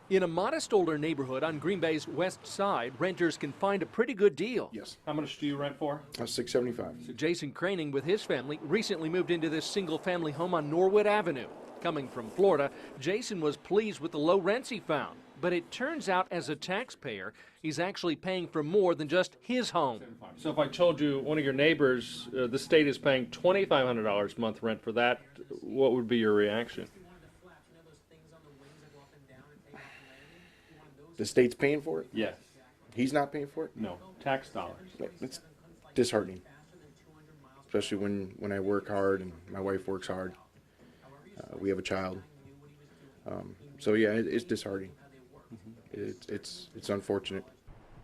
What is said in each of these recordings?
In a modest older neighborhood on Green Bay's west side, renters can find a pretty good deal. Yes. How much do you rent for? $675. Jason Craning with his family recently moved into this single-family home on Norwood Avenue. Coming from Florida, Jason was pleased with the low rents he found. But it turns out as a taxpayer, he's actually paying for more than just his home. So if I told you one of your neighbors, the state is paying $2,500 a month rent for that, what would be your reaction? The state's paying for it? Yes. He's not paying for it? No. Tax dollars. It's disheartening. Especially when I work hard and my wife works hard. We have a child. So yeah, it's disheartening. It's unfortunate.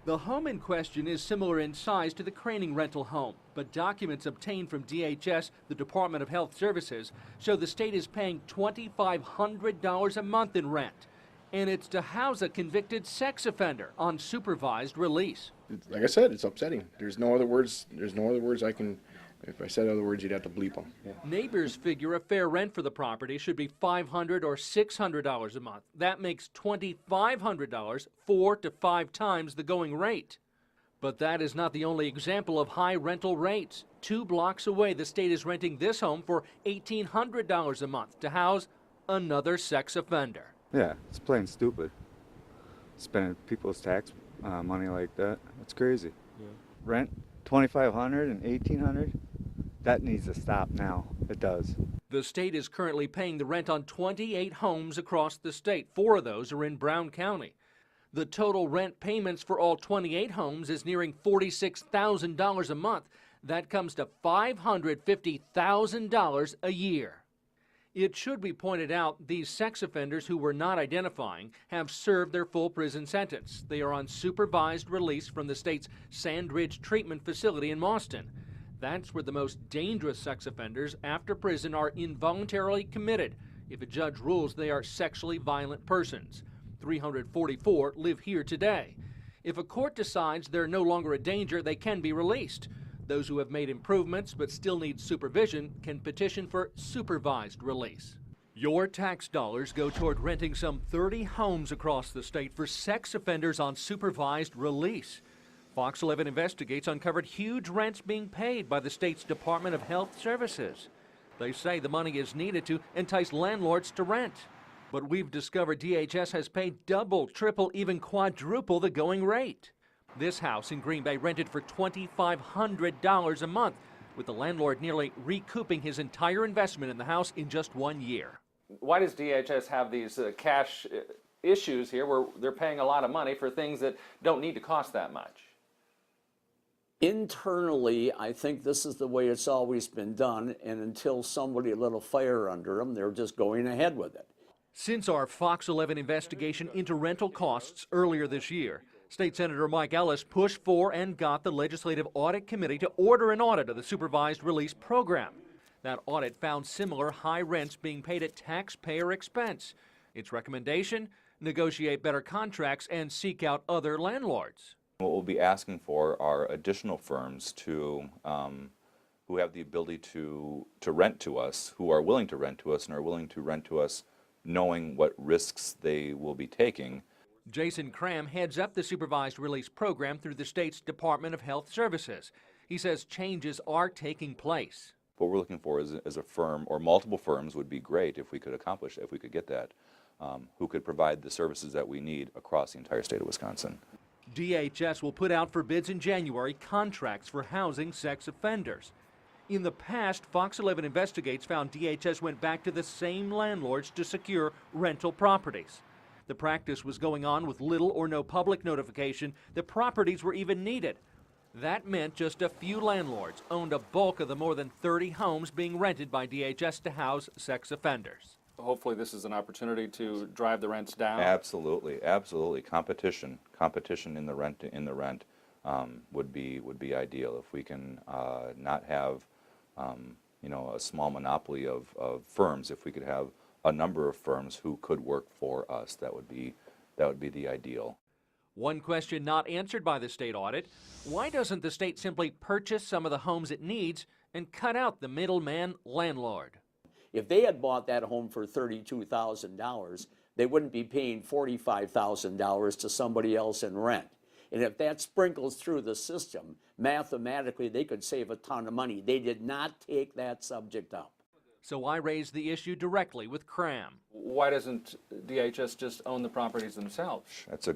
The home in question is similar in size to the Craning rental home, but documents obtained from DHS, the Department of Health Services, show the state is paying $2,500 a month in rent. And it's to house a convicted sex offender on supervised release. Like I said, it's upsetting. There's no other words I can. If I said other words, you'd have to bleep them. Yeah. Neighbors figure a fair rent for the property should be $500 or $600 a month. That makes $2,500, 4 to 5 times the going rate. But that is not the only example of high rental rates. 2 blocks away, the state is renting this home for $1,800 a month to house another sex offender. Yeah, it's plain stupid. Spending people's tax money like that. That's crazy. Yeah. Rent $2,500 and $1,800. That needs to stop now. It does. The state is currently paying the rent on 28 homes across the state. 4 of those are in Brown County. The total rent payments for all 28 homes is nearing $46,000 a month. That comes to $550,000 a year. It should be pointed out these sex offenders who we're not identifying have served their full prison sentence. They are on supervised release from the state's Sandridge Treatment Facility in Mauston. That's where the most dangerous sex offenders after prison are involuntarily committed if a judge rules they are sexually violent persons. 344 live here today. If a court decides they're no longer a danger, they can be released. Those who have made improvements but still need supervision can petition for supervised release. Your tax dollars go toward renting some 30 homes across the state for sex offenders on supervised release. Fox 11 Investigates uncovered huge rents being paid by the state's Department of Health Services. They say the money is needed to entice landlords to rent. But we've discovered DHS has paid double, triple, even quadruple the going rate. This house in Green Bay rented for $2,500 a month, with the landlord nearly recouping his entire investment in the house in just 1 year. Why does DHS have these cash issues here where they're paying a lot of money for things that don't need to cost that much? Internally, I think this is the way it's always been done, and until somebody lit a fire under them, they're just going ahead with it. Since our Fox 11 investigation into rental costs earlier this year, State Senator Mike Ellis pushed for and got the Legislative Audit Committee to order an audit of the supervised release program. That audit found similar high rents being paid at taxpayer expense. Its recommendation, negotiate better contracts and seek out other landlords. What we'll be asking for are additional firms to who have the ability to rent to us, who are willing to rent to us and are willing to rent to us knowing what risks they will be taking. Jason Cram heads up the supervised release program through the state's Department of Health Services. He says changes are taking place. What we're looking for is a firm, or multiple firms would be great if we could accomplish, if we could get that, who could provide the services that we need across the entire state of Wisconsin. DHS will put out for bids in January contracts for housing sex offenders. In the past, Fox 11 Investigates found DHS went back to the same landlords to secure rental properties. The practice was going on with little or no public notification that properties were even needed. That meant just a few landlords owned a bulk of the more than 30 homes being rented by DHS to house sex offenders. Hopefully this is an opportunity to drive the rents down. Absolutely, absolutely. Competition in the rent would be ideal if we can not have a small monopoly of firms. If we could have a number of firms who could work for us, that would be the ideal. One question not answered by the state audit: why doesn't the state simply purchase some of the homes it needs and cut out the middleman landlord? If they had bought that home for $32,000, they wouldn't be paying $45,000 to somebody else in rent. And if that sprinkles through the system, mathematically, they could save a ton of money. They did not take that subject up. So I raised the issue directly with Cram. Why doesn't DHS just own the properties themselves? That's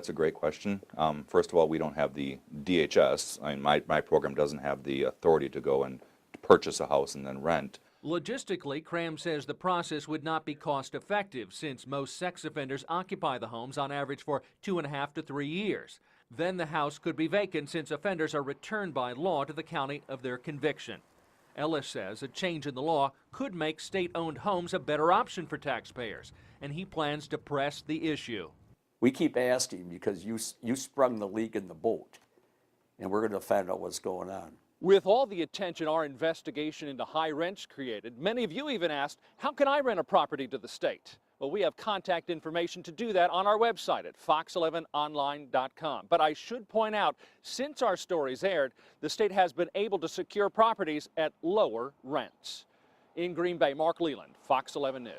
a great question. First of all, we don't have the DHS. I mean, my program doesn't have the authority to go and purchase a house and then rent. Logistically, Cram says the process would not be cost effective since most sex offenders occupy the homes on average for 2.5 to 3 years. Then the house could be vacant since offenders are returned by law to the county of their conviction. Ellis says a change in the law could make state-owned homes a better option for taxpayers, and he plans to press the issue. We keep asking because you sprung the leak in the boat, and we're going to find out what's going on. With all the attention our investigation into high rents created, many of you even asked, how can I rent a property to the state? Well, we have contact information to do that on our website at fox11online.com. But I should point out, since our stories aired, the state has been able to secure properties at lower rents. In Green Bay, Mark Leland, Fox 11 News.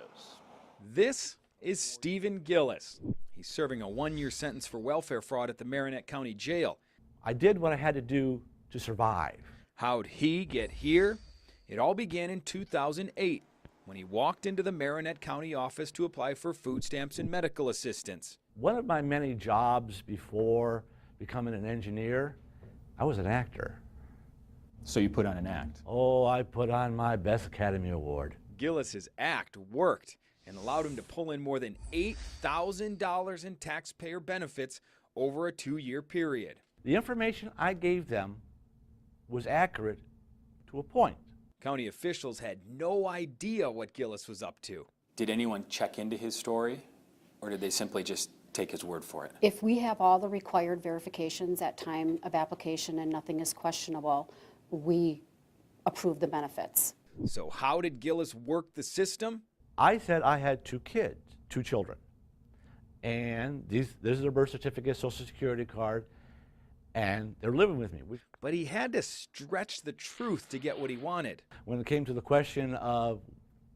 This is Stephen Gillis. He's serving a 1-year sentence for welfare fraud at the Marinette County Jail. I did what I had to do to survive. How'd he get here? It all began in 2008 when he walked into the Marinette County office to apply for food stamps and medical assistance. One of my many jobs before becoming an engineer, I was an actor. So you put on an act? Oh, I put on my best Academy Award. Gillis's act worked and allowed him to pull in more than $8,000 in taxpayer benefits over a 2-year period. The information I gave them was accurate to a point. County officials had no idea what Gillis was up to. Did anyone check into his story, or did they simply just take his word for it? If we have all the required verifications at time of application and nothing is questionable, we approve the benefits. So how did Gillis work the system? I said I had 2 kids, 2 children. And this is their birth certificate, Social Security card, and they're living with me. But he had to stretch the truth to get what he wanted. When it came to the question of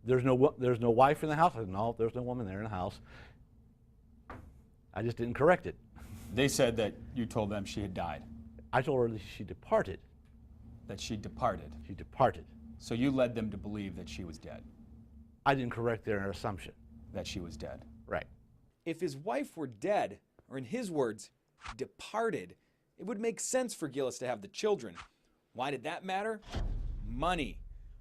there's no wife in the house, I said, no, there's no woman there in the house. I just didn't correct it. They said that you told them she had died. I told her that she departed. That she departed? She departed. So you led them to believe that she was dead? I didn't correct their assumption. That she was dead? Right. If his wife were dead, or in his words, departed, it would make sense for Gillis to have the children. Why did that matter? Money.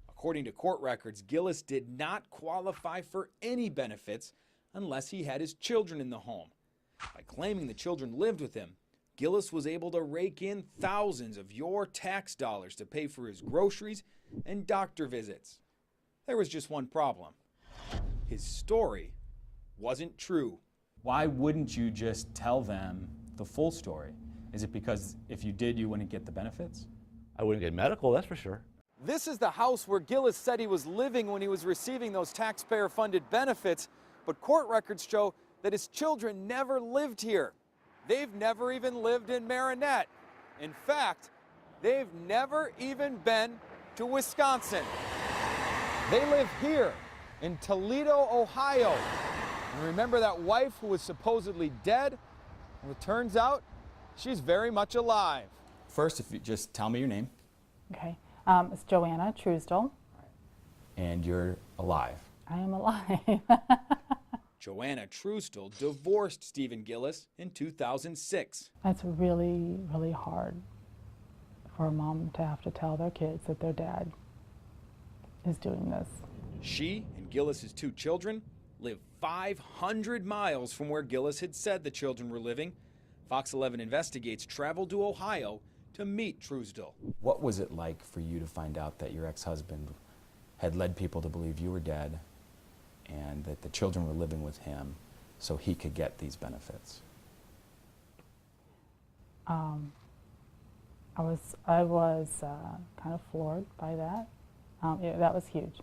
According to court records, Gillis did not qualify for any benefits unless he had his children in the home. By claiming the children lived with him, Gillis was able to rake in thousands of your tax dollars to pay for his groceries and doctor visits. There was just one problem. His story wasn't true. Why wouldn't you just tell them the full story? Is it because if you did, you wouldn't get the benefits? I wouldn't get medical, that's for sure. This is the house where Gillis said he was living when he was receiving those taxpayer-funded benefits, but court records show that his children never lived here. They've never even lived in Marinette. In fact, they've never even been to Wisconsin. They live here in Toledo, Ohio. And remember that wife who was supposedly dead? Well, it turns out she's very much alive. First, if you just tell me your name. Okay. It's Joanna Truesdell. And you're alive. I am alive. Joanna Truesdell divorced Stephen Gillis in 2006. It's really, really hard for a mom to have to tell their kids that their dad is doing this. She and Gillis's 2 children live 500 miles from where Gillis had said the children were living. Fox 11 Investigates traveled to Ohio to meet Truesdell. What was it like for you to find out that your ex-husband had led people to believe you were dead and that the children were living with him so he could get these benefits? I was kind of floored by that. That was huge.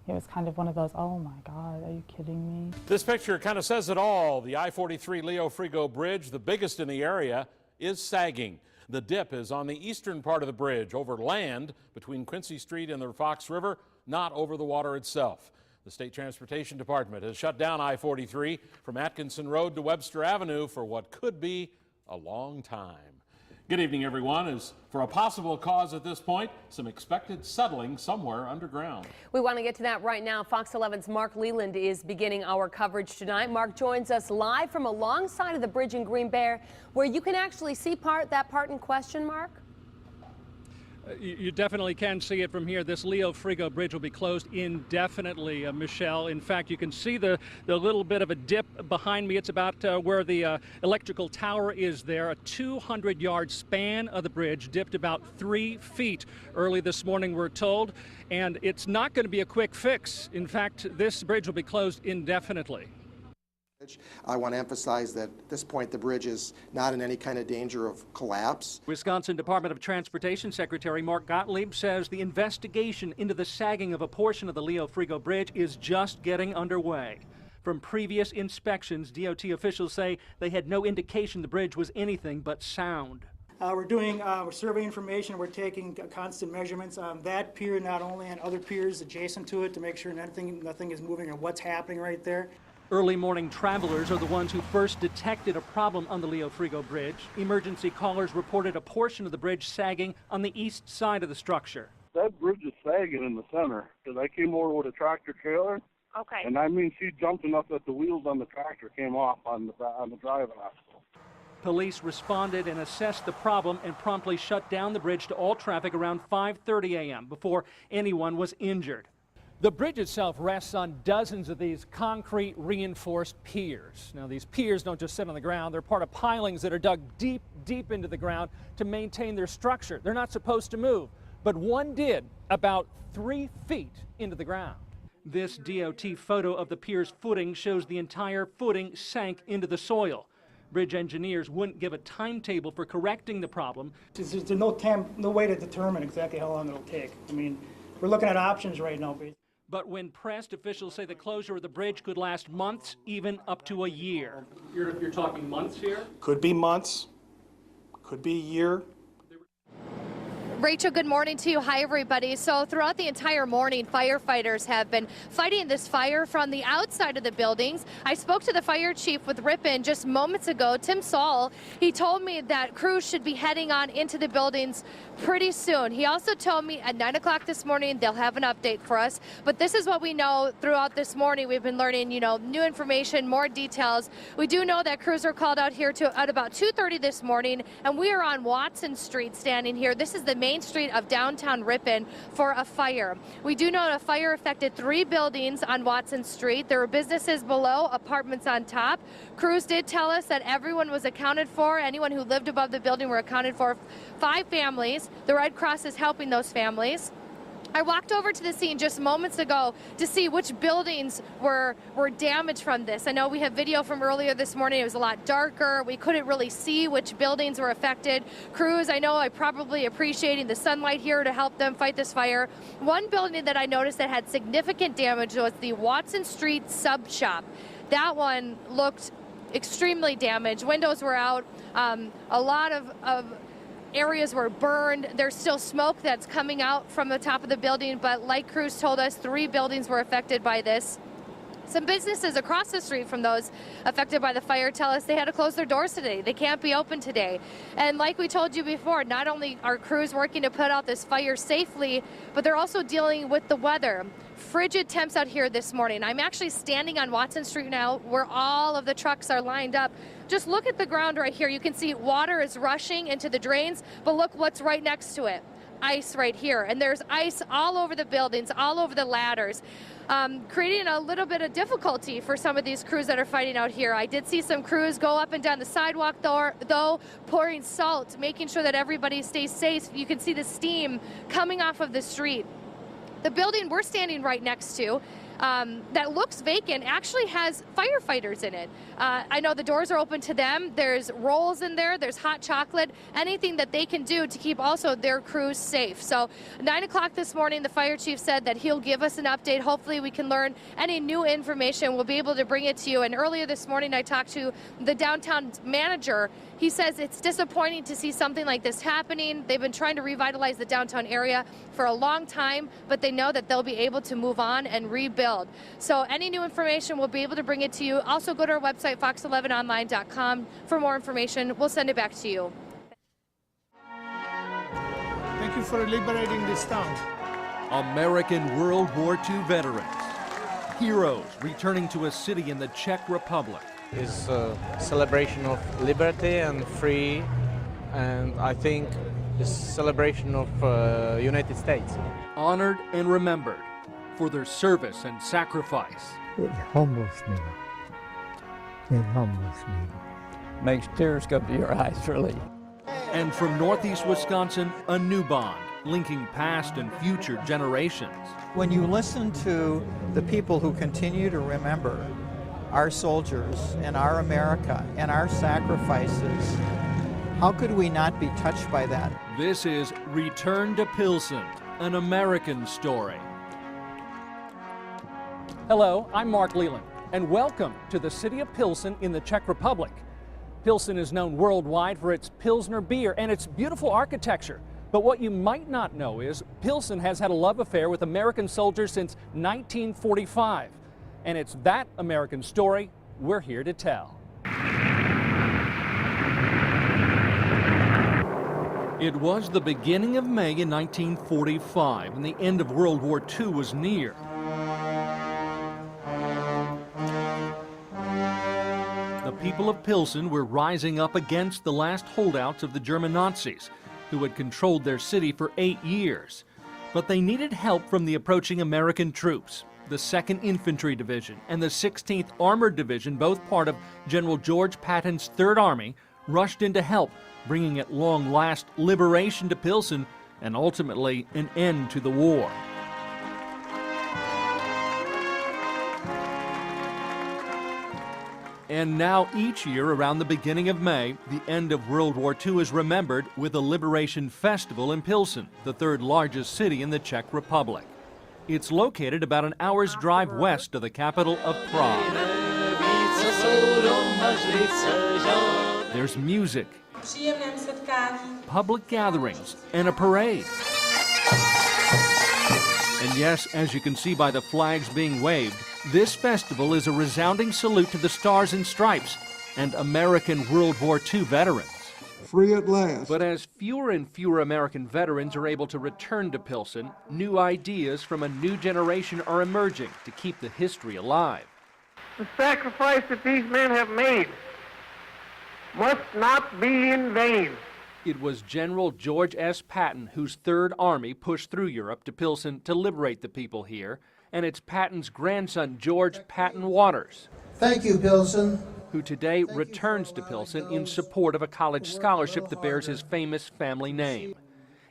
It was kind of one of those, oh my God, are you kidding me? This picture kind of says it all. The I-43 Leo Frigo Bridge, the biggest in the area, is sagging. The dip is on the eastern part of the bridge, over land between Quincy Street and the Fox River, not over the water itself. The State Transportation Department has shut down I-43 from Atkinson Road to Webster Avenue for what could be a long time. Good evening, everyone. As for a possible cause at this point, some expected settling somewhere underground. We want to get to that right now. Fox 11's Mark Leland is beginning our coverage tonight. Mark joins us live from alongside of the bridge in Green Bay, where you can actually see that part in question, Mark. You definitely can see it from here. This Leo Frigo Bridge will be closed indefinitely, Michelle. In fact, you can see the little bit of a dip behind me. It's about where the electrical tower is there. A 200-yard span of the bridge dipped about 3 feet early this morning, we're told. And it's not going to be a quick fix. In fact, this bridge will be closed indefinitely. I want to emphasize that at this point the bridge is not in any kind of danger of collapse. Wisconsin Department of Transportation Secretary Mark Gottlieb says the investigation into the sagging of a portion of the Leo Frigo Bridge is just getting underway. From previous inspections, DOT officials say they had no indication the bridge was anything but sound. We're surveying information. We're taking constant measurements on that pier, not only on other piers adjacent to it, to make sure nothing is moving or what's happening right there. Early morning travelers are the ones who first detected a problem on the Leo Frigo Bridge. Emergency callers reported a portion of the bridge sagging on the east side of the structure. That bridge is sagging in the center because I came over with a tractor trailer. Okay. And I mean, she jumped enough that the wheels on the tractor came off on the driving axle. Police responded and assessed the problem and promptly shut down the bridge to all traffic around 5:30 a.m. before anyone was injured. The bridge itself rests on dozens of these concrete reinforced piers. Now, these piers don't just sit on the ground. They're part of pilings that are dug deep, deep into the ground to maintain their structure. They're not supposed to move, but one did about 3 feet into the ground. This DOT photo of the pier's footing shows the entire footing sank into the soil. Bridge engineers wouldn't give a timetable for correcting the problem. There's no way to determine exactly how long it'll take. I mean, we're looking at options right now. But when pressed, officials say the closure of the bridge could last months, even up to a year. You're talking months here? Could be months, could be a year. Rachel, good morning to you. Hi, everybody. So throughout the entire morning, firefighters have been fighting this fire from the outside of the buildings. I spoke to the fire chief with Ripon just moments ago, Tim Saul. He told me that crews should be heading on into the buildings pretty soon. He also told me at 9 o'clock this morning they'll have an update for us. But this is what we know throughout this morning. We've been learning, new information, more details. We do know that crews are called out here at about 2:30 this morning, and we are on Watson Street standing here. This is the main street of downtown Ripon for a fire. We do know a fire affected 3 buildings on Watson Street. There were businesses below, apartments on top. Crews did tell us that everyone was accounted for. Anyone who lived above the building were accounted for. 5 families. The Red Cross is helping those families. I walked over to the scene just moments ago to see which buildings were damaged from this. I know we have video from earlier this morning. It was a lot darker. We couldn't really see which buildings were affected. Crews, I know, are probably appreciating the sunlight here to help them fight this fire. One building that I noticed that had significant damage was the Watson Street sub shop. That one looked extremely damaged. Windows were out. A lot of areas were burned. There's still smoke that's coming out from the top of the building, but like crews told us, 3 buildings were affected by this. Some businesses across the street from those affected by the fire tell us they had to close their doors today. They can't be open today. And like we told you before, not only are crews working to put out this fire safely, but they're also dealing with the weather. Frigid temps out here this morning. I'm actually standing on Watson Street now where all of the trucks are lined up. Just look at the ground right here. You can see water is rushing into the drains, but look what's right next to it. Ice right here. And there's ice all over the buildings, all over the ladders, creating a little bit of difficulty for some of these crews that are fighting out here. I did see some crews go up and down the sidewalk though, pouring salt, making sure that everybody stays safe. You can see the steam coming off of the street. The building we're standing right next to that looks vacant actually has firefighters in it. I know the doors are open to them. There's rolls in there. There's hot chocolate, anything that they can do to keep also their crews safe. So 9 o'clock this morning, the fire chief said that he'll give us an update. Hopefully we can learn any new information. We'll be able to bring it to you. And earlier this morning, I talked to the downtown manager. He says it's disappointing to see something like this happening. They've been trying to revitalize the downtown area for a long time, but they know that they'll be able to move on and rebuild build. So any new information, we'll be able to bring it to you. Also go to our website, fox11online.com, for more information. We'll send it back to you. Thank you for liberating this town. American World War II veterans, heroes returning to a city in the Czech Republic. It's a celebration of liberty and free, and I think it's a celebration of United States. Honored and remembered for their service and sacrifice. It humbles me. It humbles me. Makes tears come to your eyes, really. And from Northeast Wisconsin, a new bond linking past and future generations. When you listen to the people who continue to remember our soldiers and our America and our sacrifices, how could we not be touched by that? This is Return to Pilsen, an American story. Hello, I'm Mark Leland, and welcome to the city of Pilsen in the Czech Republic. Pilsen is known worldwide for its Pilsner beer and its beautiful architecture. But what you might not know is Pilsen has had a love affair with American soldiers since 1945. And it's that American story we're here to tell. It was the beginning of May in 1945, and the end of World War II was near. The people of Pilsen were rising up against the last holdouts of the German Nazis, who had controlled their city for 8 years. But they needed help from the approaching American troops. The 2nd Infantry Division and the 16th Armored Division, both part of General George Patton's 3rd Army, rushed in to help, bringing at long last liberation to Pilsen and ultimately an end to the war. And now each year around the beginning of May, the end of World War II is remembered with a Liberation Festival in Pilsen, the 3rd largest city in the Czech Republic. It's located about an hour's drive west of the capital of Prague. There's music, public gatherings, and a parade. And yes, as you can see by the flags being waved, this festival is a resounding salute to the Stars and Stripes and American World War II veterans. Free at last. But as fewer and fewer American veterans are able to return to Pilsen, new ideas from a new generation are emerging to keep the history alive. The sacrifice that these men have made must not be in vain. It was General George S. Patton whose 3rd Army pushed through Europe to Pilsen to liberate the people here, and it's Patton's grandson, George Patton Waters. Thank you, Pilsen. Who today returns to Pilsen in support of a college scholarship that bears his famous family name.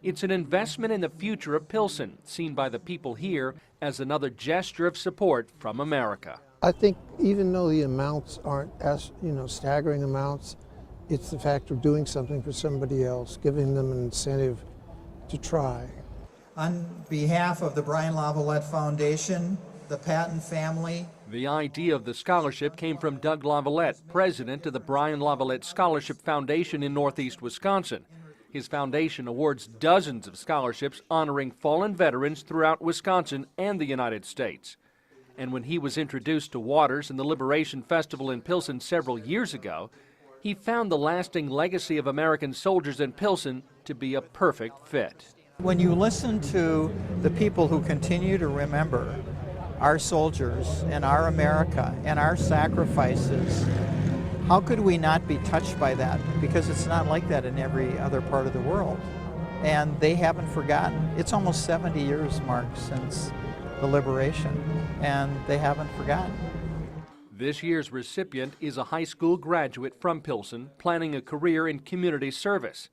It's an investment in the future of Pilsen, seen by the people here as another gesture of support from America. I think even though the amounts aren't as, staggering amounts, it's the fact of doing something for somebody else, giving them an incentive to try. On behalf of the Brian Lavalette Foundation, the Patton family. The idea of the scholarship came from Doug Lavalette, president of the Brian Lavalette Scholarship Foundation in Northeast Wisconsin. His foundation awards dozens of scholarships honoring fallen veterans throughout Wisconsin and the United States. And when he was introduced to Waters in the Liberation Festival in Pilsen several years ago, he found the lasting legacy of American soldiers in Pilsen to be a perfect fit. When you listen to the people who continue to remember our soldiers and our America and our sacrifices, how could we not be touched by that? Because it's not like that in every other part of the world. And they haven't forgotten. It's almost 70 years, Mark, since the liberation, and they haven't forgotten. This year's recipient is a high school graduate from Pilsen planning a career in community service.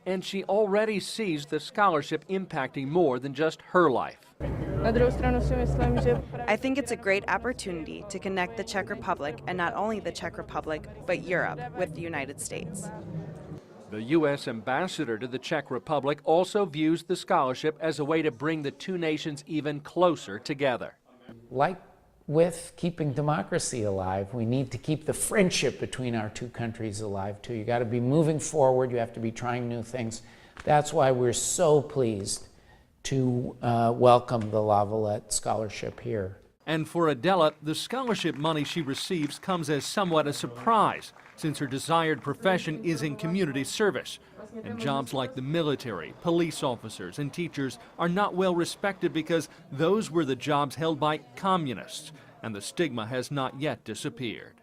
And she already sees the scholarship impacting more than just her life. I think it's a great opportunity to connect the Czech Republic, and not only the Czech Republic, but Europe, with the United States. The U.S. ambassador to the Czech Republic also views the scholarship as a way to bring the two nations even closer together. Like with keeping democracy alive, we need to keep the friendship between our two countries alive too. You got to be moving forward, you have to be trying new things. That's why we're so pleased to welcome the Lavalette Scholarship here. And for Adela, the scholarship money she receives comes as somewhat a surprise, since her desired profession is in community service. And jobs like the military, police officers, and teachers are not well respected because those were the jobs held by communists, and the stigma has not yet disappeared.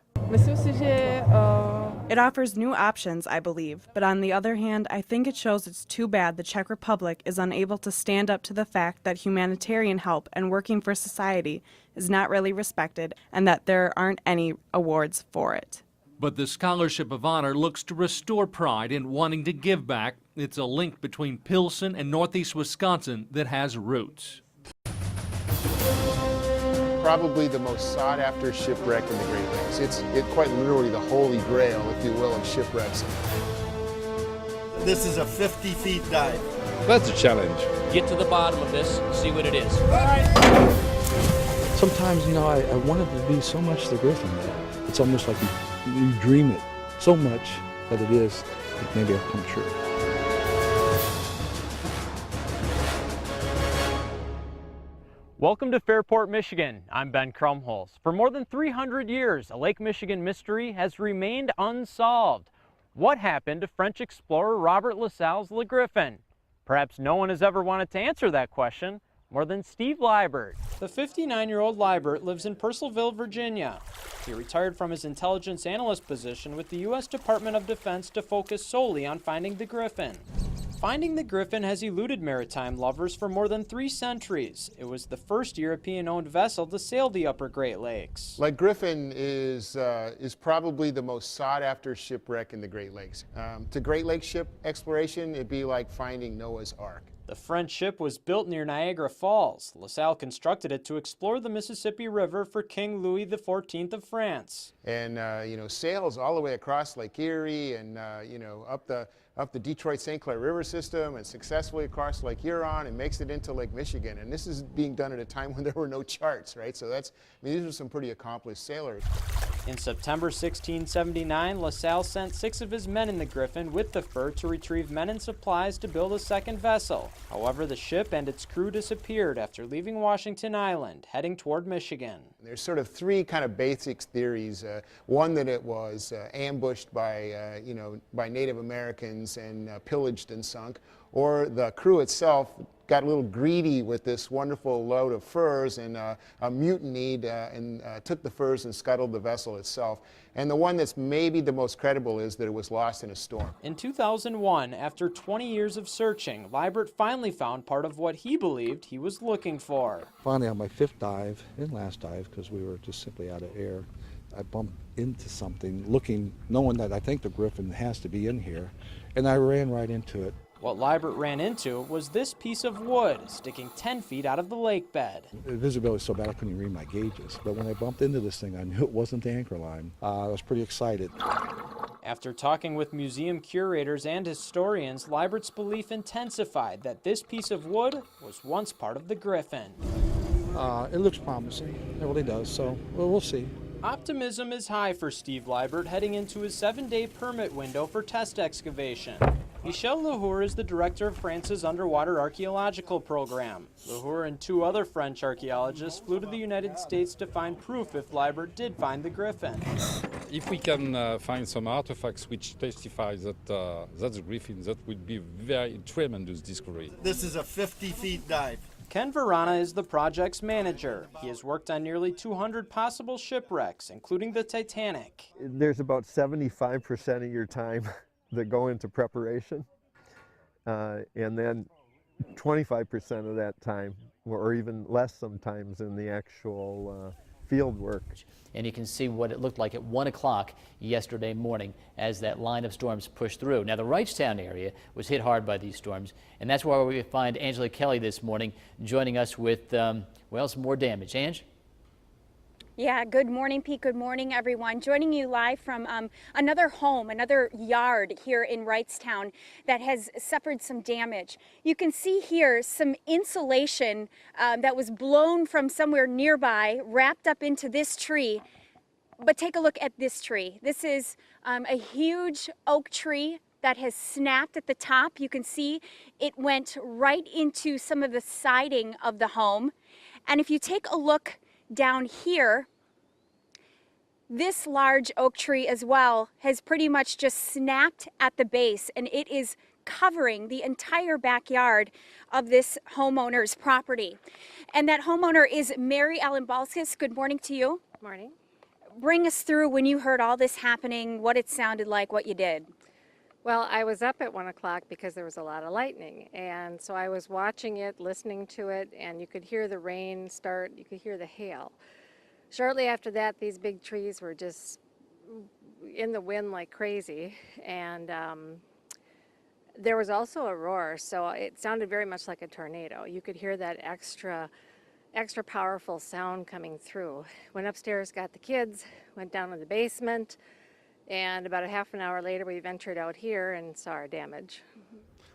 It offers new options, I believe, but on the other hand, I think it shows it's too bad the Czech Republic is unable to stand up to the fact that humanitarian help and working for society is not really respected and that there aren't any awards for it. But the Scholarship of Honor looks to restore pride in wanting to give back. It's a link between Pilsen and Northeast Wisconsin that has roots. Probably the most sought-after shipwreck in the Great Lakes. It's quite literally the holy grail, if you will, of shipwrecks. This is a 50 feet dive. That's a challenge. Get to the bottom of this, see what it is. Sometimes, I wanted to be so much the Griffin that it's almost like you dream it so much that it is, like maybe it'll come true. Welcome to Fairport, Michigan. I'm Ben Krumholz. For more than 300 years, a Lake Michigan mystery has remained unsolved. What happened to French explorer Robert LaSalle's Le Griffin? Perhaps no one has ever wanted to answer that question more than Steve Liebert. The 59-year-old Liebert lives in Purcellville, Virginia. He retired from his intelligence analyst position with the U.S. Department of Defense to focus solely on finding the Griffin. Finding the Griffin has eluded maritime lovers for more than 3 centuries. It was the first European-owned vessel to sail the upper Great Lakes. Like Griffin is probably the most sought-after shipwreck in the Great Lakes. To Great Lakes ship exploration, it'd be like finding Noah's Ark. The French ship was built near Niagara Falls. LaSalle constructed it to explore the Mississippi River for King Louis XIV of France. And, sails all the way across Lake Erie and, up the Detroit-St. Clair River system and successfully across Lake Huron and makes it into Lake Michigan. And this is being done at a time when there were no charts, right? So these are some pretty accomplished sailors. In September 1679, LaSalle sent 6 of his men in the Griffin with the fur to retrieve men and supplies to build a second vessel. However, the ship and its crew disappeared after leaving Washington Island, heading toward Michigan. There's sort of 3 kind of basic theories. One, that it was ambushed by, by Native Americans and pillaged and sunk, or the crew itself got a little greedy with this wonderful load of furs and mutinied and took the furs and scuttled the vessel itself. And the one that's maybe the most credible is that it was lost in a storm. In 2001, after 20 years of searching, Liebert finally found part of what he believed he was looking for. Finally, on my 5th dive and last dive, because we were just simply out of air, I bumped into something, knowing that I think the Griffin has to be in here, and I ran right into it. What Liebert ran into was this piece of wood sticking 10 feet out of the lake bed. The visibility was so bad I couldn't even read my gauges, but when I bumped into this thing, I knew it wasn't the anchor line. I was pretty excited. After talking with museum curators and historians, Liebert's belief intensified that this piece of wood was once part of the Griffin. It looks promising, it really does, so we'll see. Optimism is high for Steve Liebert heading into his 7-day permit window for test excavation. Michel Lehour is the director of France's underwater archaeological program. Lehour and 2 other French archaeologists flew to the United States to find proof if Liebert did find the Griffin. If we can find some artifacts which testify that that's a Griffin, that would be a very tremendous discovery. This is a 50 feet dive. Ken Verana is the project's manager. He has worked on nearly 200 possible shipwrecks, including the Titanic. There's about 75% of your time that go into preparation, and then 25% of that time, or even less sometimes, in the actual field work. And you can see what it looked like at 1 o'clock yesterday morning as that line of storms pushed through. Now, the Wrightstown area was hit hard by these storms, and that's why we find Angela Kelly this morning joining us with, some more damage. Ange? Yeah, good morning, Pete. Good morning, everyone. Joining you live from another home, another yard here in Wrightstown that has suffered some damage. You can see here some insulation that was blown from somewhere nearby, wrapped up into this tree. But take a look at this tree. This is a huge oak tree that has snapped at the top. You can see it went right into some of the siding of the home. And if you take a look down here, this large oak tree as well has pretty much just snapped at the base, and it is covering the entire backyard of this homeowner's property. And that homeowner is Mary Ellen Balskis. Good morning to you. Morning. Bring us through when you heard all this happening, what it sounded like, what you did. Well, I was up at 1 o'clock because there was a lot of lightning, and so I was watching it, listening to it, and you could hear the rain start, you could hear the hail. Shortly after that, these big trees were just in the wind like crazy, and there was also a roar, so it sounded very much like a tornado. You could hear that extra powerful sound coming through. Went upstairs, got the kids, went down to the basement, and about a half an hour later we ventured out here and saw our damage.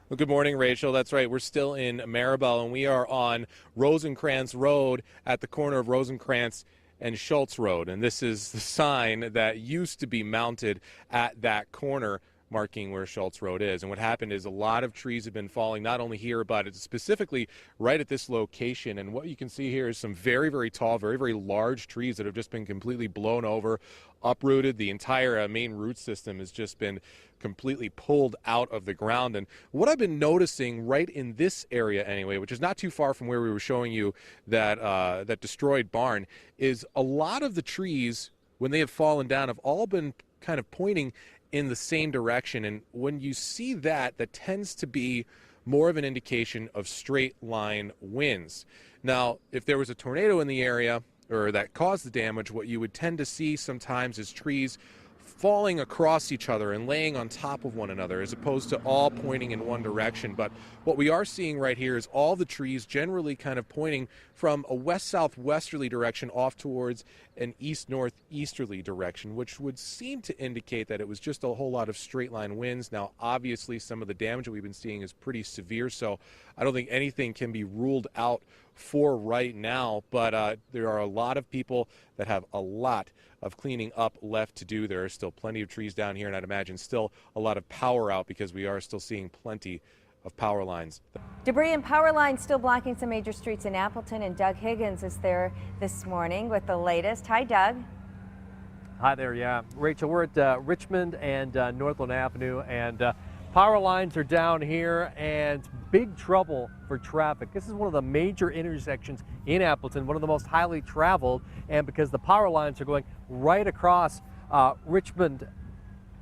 Well, good morning, Rachel. That's right. We're still in Maribel, and we are on Rosencrantz Road at the corner of Rosencrantz and Schultz Road. And this is the sign that used to be mounted at that corner, marking where Schultz Road is. And what happened is a lot of trees have been falling, not only here, but it's specifically right at this location. And what you can see here is some very, very tall, very, very large trees that have just been completely blown over, uprooted. The entire main root system has just been completely pulled out of the ground. And what I've been noticing right in this area anyway, which is not too far from where we were showing you that that destroyed barn, is a lot of the trees, when they have fallen down, have all been kind of pointing in the same direction. And when you see that, that tends to be more of an indication of straight line winds. Now, if there was a tornado in the area or that caused the damage, what you would tend to see sometimes is trees falling across each other and laying on top of one another as opposed to all pointing in one direction. But what we are seeing right here is all the trees generally kind of pointing from a west-southwesterly direction off towards an east-northeasterly direction, which would seem to indicate that it was just a whole lot of straight line winds. Now, obviously, some of the damage that we've been seeing is pretty severe, so I don't think anything can be ruled out for right now, but there are a lot of people that have a lot of cleaning up left to do. There are still plenty of trees down here, and I'd imagine still a lot of power out because we are still seeing plenty of power lines. Debris and power lines still blocking some major streets in Appleton, and Doug Higgins is there this morning with the latest. Hi, Doug. Hi there, yeah. Rachel, we're at Richmond and Northland Avenue, and power lines are down here, and big trouble for traffic. This is one of the major intersections in Appleton, one of the most highly traveled, and because the power lines are going right across Richmond,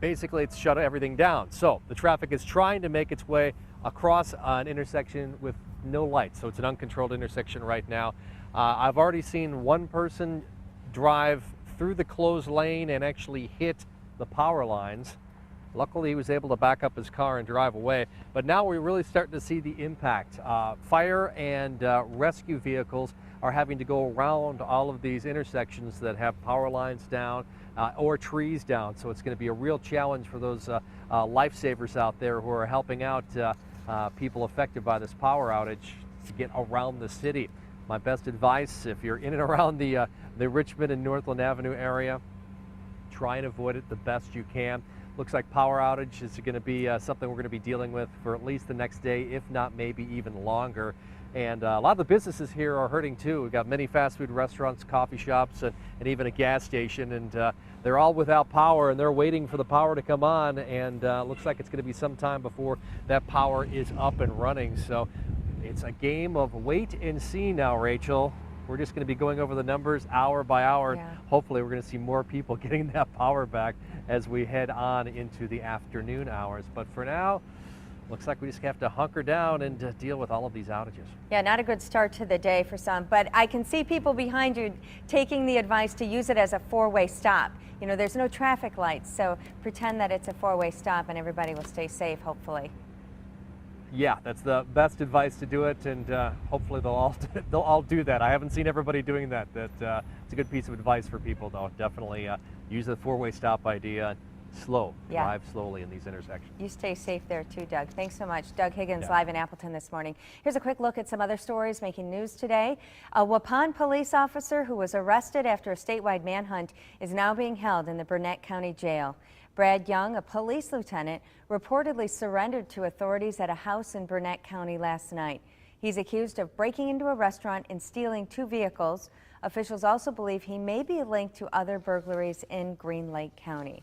basically it's shut everything down. So the traffic is trying to make its way across an intersection with no lights, so it's an uncontrolled intersection right now. I've already seen one person drive through the closed lane and actually hit the power lines. Luckily, he was able to back up his car and drive away. But now we're really starting to see the impact. Fire and rescue vehicles are having to go around all of these intersections that have power lines down or trees down. So it's going to be a real challenge for those lifesavers out there who are helping out people affected by this power outage to get around the city. My best advice, if you're in and around the Richmond and Northland Avenue area, try and avoid it the best you can. Looks like power outage is going to be something we're going to be dealing with for at least the next day, if not maybe even longer. And a lot of the businesses here are hurting too. We've got many fast food restaurants, coffee shops, and even a gas station. And they're all without power, and they're waiting for the power to come on. And looks like it's going to be some time before that power is up and running. So it's a game of wait and see now, Rachel. We're just going to be going over the numbers hour by hour. Yeah. Hopefully we're going to see more people getting that power back as we head on into the afternoon hours. But for now, looks like we just have to hunker down and deal with all of these outages. Yeah, not a good start to the day for some, but I can see people behind you taking the advice to use it as a four-way stop. You know, there's no traffic lights, so pretend that it's a four-way stop and everybody will stay safe, hopefully. Yeah, that's the best advice to do it, and hopefully they'll all do that. I haven't seen everybody doing that. It's a good piece of advice for people, though. Definitely use the four-way stop idea. Drive slowly in these intersections. You stay safe there too, Doug. Thanks so much. Doug Higgins live in Appleton this morning. Here's a quick look at some other stories making news today. A Waupun police officer who was arrested after a statewide manhunt is now being held in the Burnett County Jail. Brad Young, a police lieutenant, reportedly surrendered to authorities at a house in Burnett County last night. He's accused of breaking into a restaurant and stealing 2 vehicles, Officials also believe he may be linked to other burglaries in Green Lake County.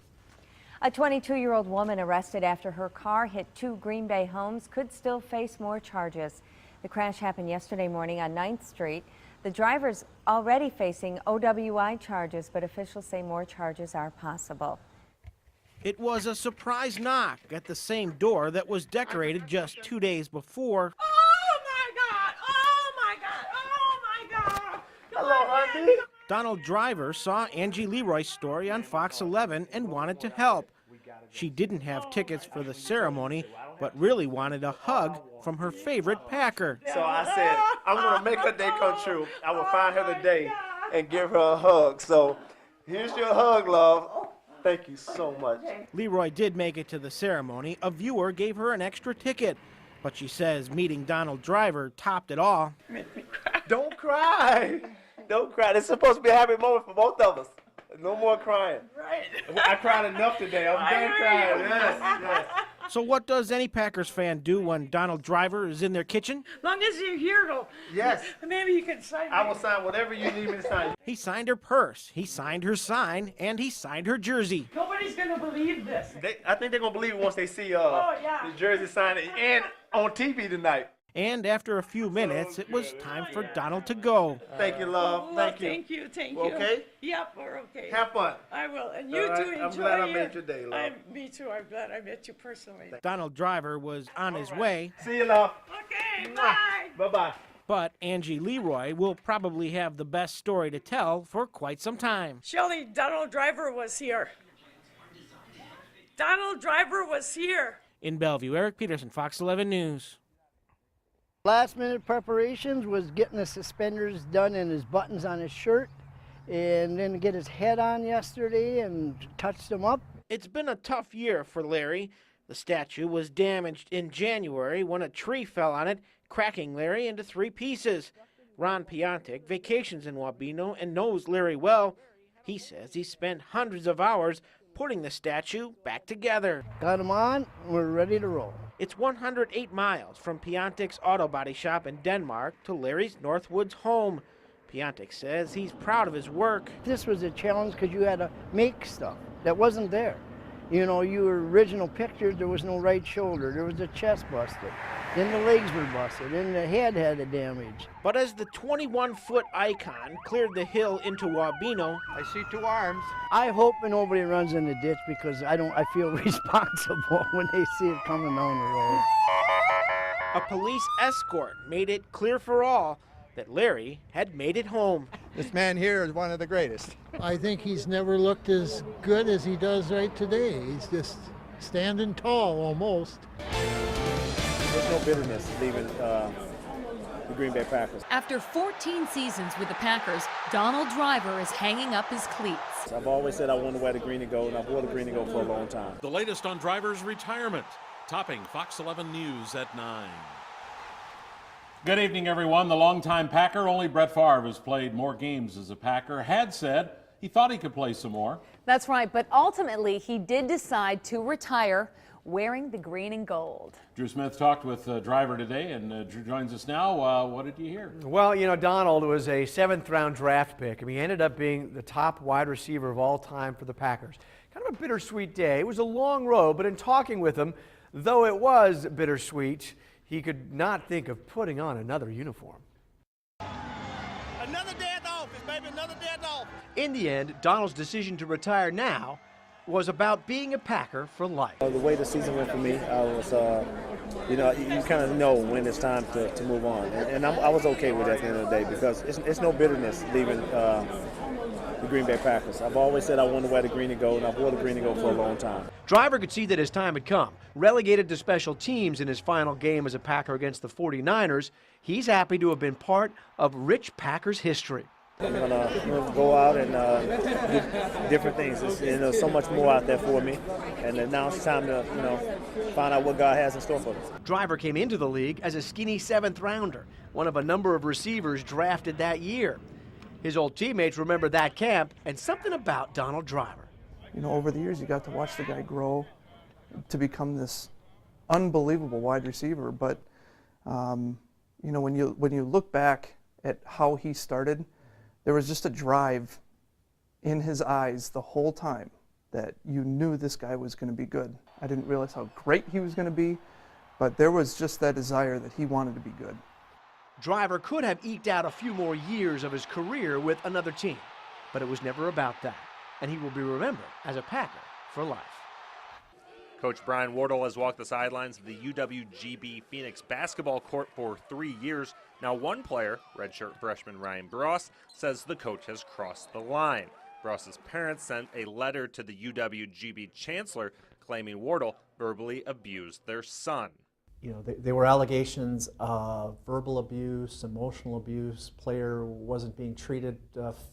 A 22-year-old woman arrested after her car hit 2 Green Bay homes could still face more charges. The crash happened yesterday morning on 9th Street. The driver's already facing OWI charges, but officials say more charges are possible. It was a surprise knock at the same door that was decorated just 2 days before. Oh my God! Oh my God! Oh my God! Hello, honey. Donald Driver saw Angie Leroy's story on Fox 11 and wanted to help. She didn't have tickets for the ceremony, but really wanted a hug from her favorite Packer. So I said, I'm going to make her day come true. I will find her today and give her a hug. So here's your hug, love. Thank you so much. Leroy did make it to the ceremony. A viewer gave her an extra ticket, but she says meeting Donald Driver topped it all. Don't cry. Don't cry. It's supposed to be a happy moment for both of us. No more crying. Right. I cried enough today. I'm done crying. Yes. So what does any Packers fan do when Donald Driver is in their kitchen? Long as you're here, though. Yes. Maybe you can sign. I will sign whatever you need me to sign. He signed her purse, he signed her sign, and he signed her jersey. Nobody's gonna believe this. I think they're gonna believe it once they see the jersey signed and on TV tonight. And after a few minutes, it was time for Donald to go. Thank you, love. Thank you. Thank you. Thank you. Okay? Yep, we're okay. Have fun. I will. And you All right. too. Enjoy I'm glad I made your day, love. Me too. I'm glad I met you personally. Donald Driver was on his way. See you, love. Okay, bye. Bye-bye. But Angie Leroy will probably have the best story to tell for quite some time. Shelley, Donald Driver was here. Donald Driver was here. In Bellevue, Eric Peterson, Fox 11 News. Last minute preparations was getting the suspenders done and his buttons on his shirt, and then get his head on yesterday and touched him up. It's been a tough year for Larry. The statue was damaged in January when a tree fell on it, cracking Larry into 3 pieces. Ron Piantic vacations in Wabeno and knows Larry well. He says he spent hundreds of hours putting the statue back together. Got him on, we're ready to roll. It's 108 miles from Piantic's auto body shop in Denmark to Larry's Northwoods home. Piantic says he's proud of his work. This was a challenge because you had to make stuff that wasn't there. You know, your original pictures, there was no right shoulder, there was the chest busted, then the legs were busted, then the head had a damage. But as the 21-foot icon cleared the hill into Wabeno, I see 2 arms. I hope nobody runs in the ditch because I feel responsible when they see it coming down the road. A police escort made it clear for all that Larry had made it home. This man here is one of the greatest. I think he's never looked as good as he does right today. He's just standing tall almost. There's no bitterness leaving the Green Bay Packers. After 14 seasons with the Packers, Donald Driver is hanging up his cleats. I've always said I want to wear the green and gold, and I've worn the green and gold for a long time. The latest on Driver's retirement, topping Fox 11 News at 9. Good evening, everyone. The longtime Packer, only Brett Favre, has played more games as a Packer, had said he thought he could play some more. That's right, but ultimately he did decide to retire wearing the green and gold. Drew Smith talked with Driver today, and Drew joins us now. What did you hear? Well, you know, Donald was a 7th-round draft pick. I mean, he ended up being the top wide receiver of all time for the Packers. Kind of a bittersweet day. It was a long road, but in talking with him, though it was bittersweet, he could not think of putting on another uniform. Another day at the office, baby, another day at the office. In the end, Donald's decision to retire now was about being a Packer for life. The way the season went for me, I was, you kind of know when it's time to move on. And I was okay with that at the end of the day because it's no bitterness leaving the Green Bay Packers. I've always said I want to wear the green and gold, and I've worn the green and gold for a long time. Driver could see that his time had come. Relegated to special teams in his final game as a Packer against the 49ers, he's happy to have been part of rich Packers history. I'm going to go out and do different things. There's so much more out there for me, and now it's time to find out what God has in store for us. Driver came into the league as a skinny 7th rounder, one of a number of receivers drafted that year. His old teammates remember that camp and something about Donald Driver. You know, over the years, you got to watch the guy grow to become this unbelievable wide receiver. But, you know, when you look back at how he started, there was just a drive in his eyes the whole time that you knew this guy was going to be good. I didn't realize how great he was going to be, but there was just that desire that he wanted to be good. Driver could have eked out a few more years of his career with another team, but it was never about that, and he will be remembered as a Packer for life. Coach Brian Wardle has walked the sidelines of the UWGB Phoenix basketball court for 3 years. Now one player, redshirt freshman Ryan Bross, says the coach has crossed the line. Bross's parents sent a letter to the UWGB chancellor claiming Wardle verbally abused their son. You know, there were allegations of verbal abuse, emotional abuse, player wasn't being treated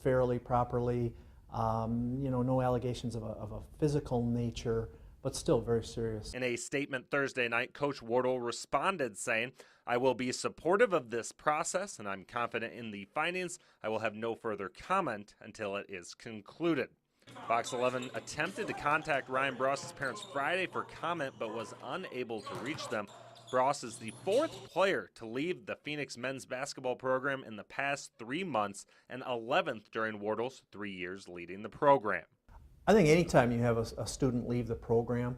fairly, properly, you know, no allegations of a physical nature, but still very serious. In a statement Thursday night, Coach Wardle responded saying, "I will be supportive of this process and I'm confident in the findings. I will have no further comment until it is concluded." Fox 11 attempted to contact Ryan Bross's parents Friday for comment but was unable to reach them. Bross is the 4th player to leave the Phoenix men's basketball program in the past 3 months and 11th during Wardle's 3 years leading the program. I think anytime you have a student leave the program,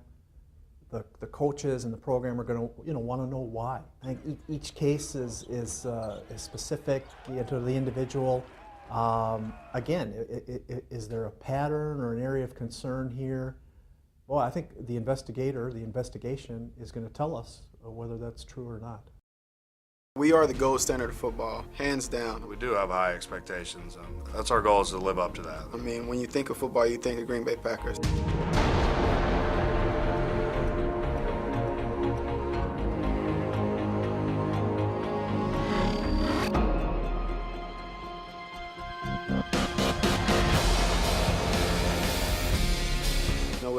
the coaches and the program are going to want to know why. I think each case is specific to the individual. Again, is there a pattern or an area of concern here? Well, I think the investigation is going to tell us whether that's true or not. We are the gold standard of football, hands down. We do have high expectations, and that's our goal, is to live up to that. I mean, when you think of football, you think of Green Bay Packers.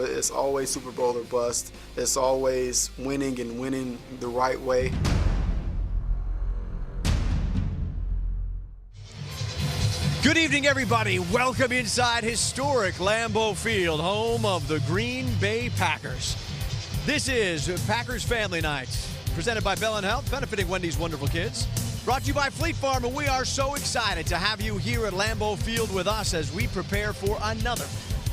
It's always Super Bowl or bust. It's always winning and winning the right way. Good evening, everybody. Welcome inside historic Lambeau Field, home of the Green Bay Packers. This is Packers Family Night, presented by Bell & Health, benefiting Wendy's Wonderful Kids. Brought to you by Fleet Farm, and we are so excited to have you here at Lambeau Field with us as we prepare for another